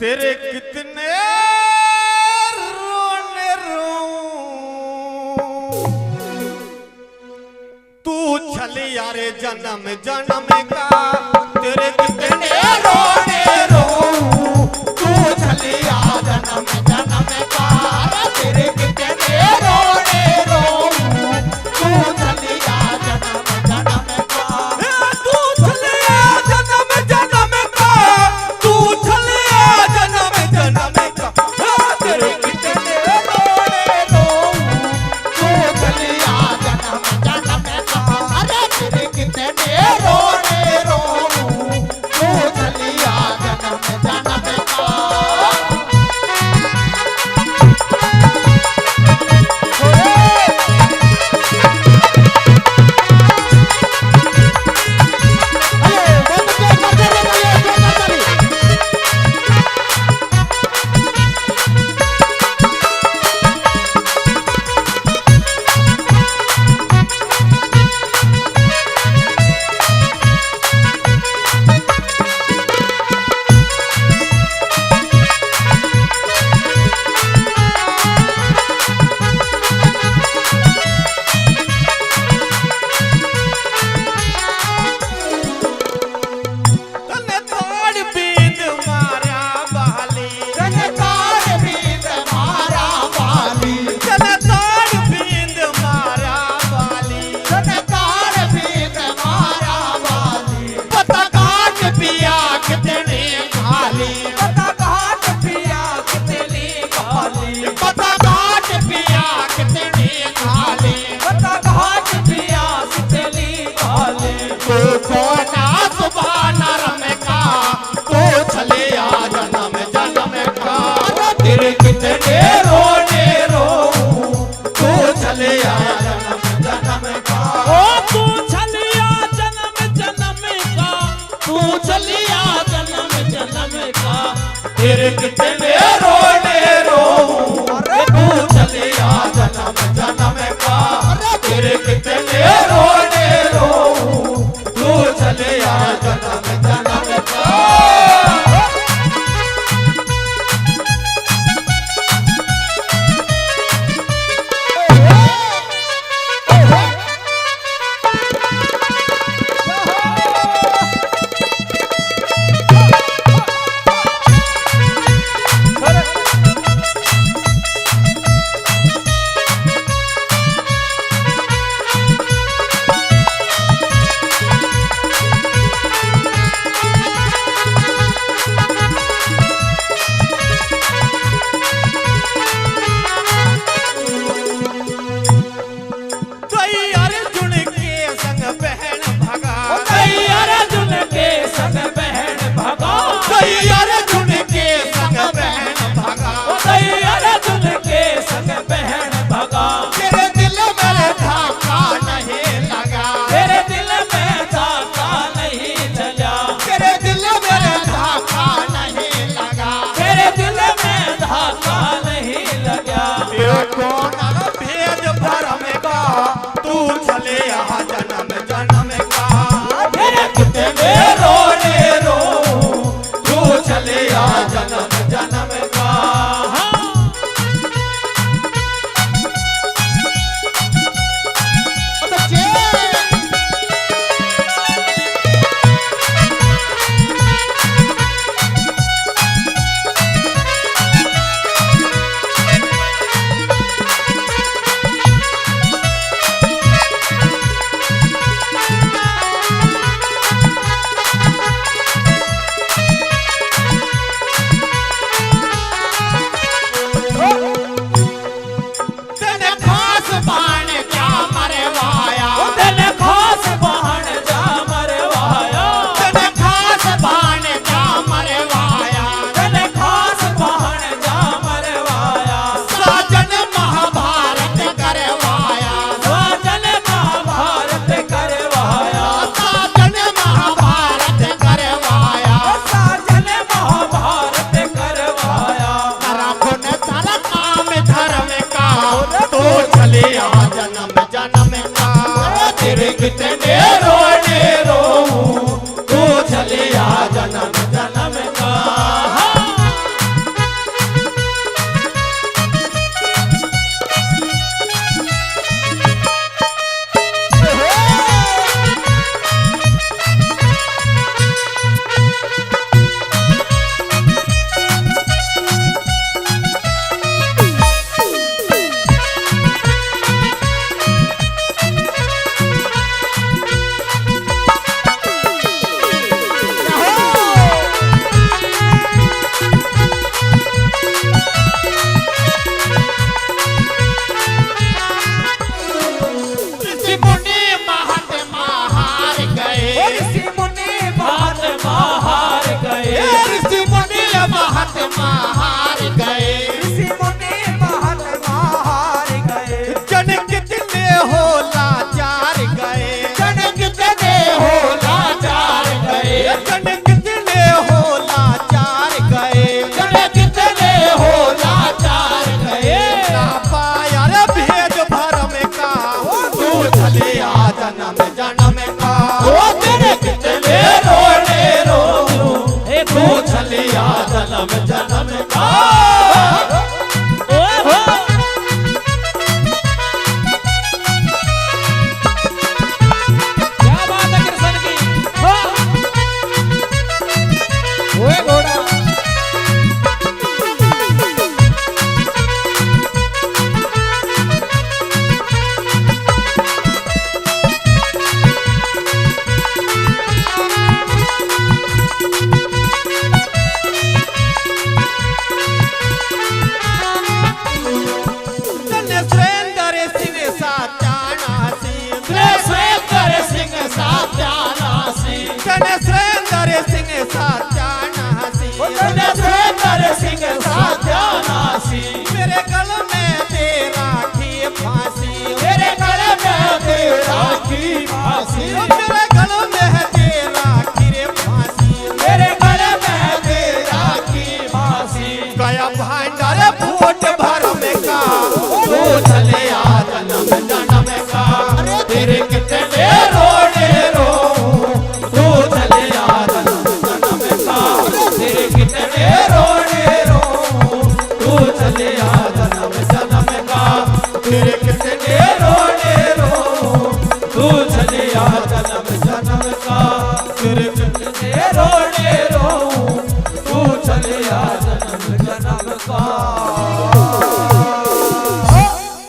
तेरे कितने रोने रोऊं, तू छलिया रे जन्म जन्म का। तेरे कितने रोने रोऊं, तू छलिया जन्म जन्म का। तेरे कितने रोने रोऊं, तू छलिया जन्म जन्म का। तू छलिया जन्म जन्म का, तू छलिया जन्म जन्म का। तेरे कितने रोने रोऊं, तू छलिया जन्म जन्म का। अरे तेरे कितने रोने रोऊं, तू छलिया जन्म जन्म का। तेरे कितने रोने रोऊं, तू छलिया जन्म जन्म का। ओ तू छलिया जन्म जन्म का, तू छलिया जन्म जन्म का। तेरे कितने रोने रोऊं, तू छलिया जन्म जन्म का। तेरे कितने रोने रोऊं, तू छलिया जन्म जन्म का। छलिया जन्म जन्म का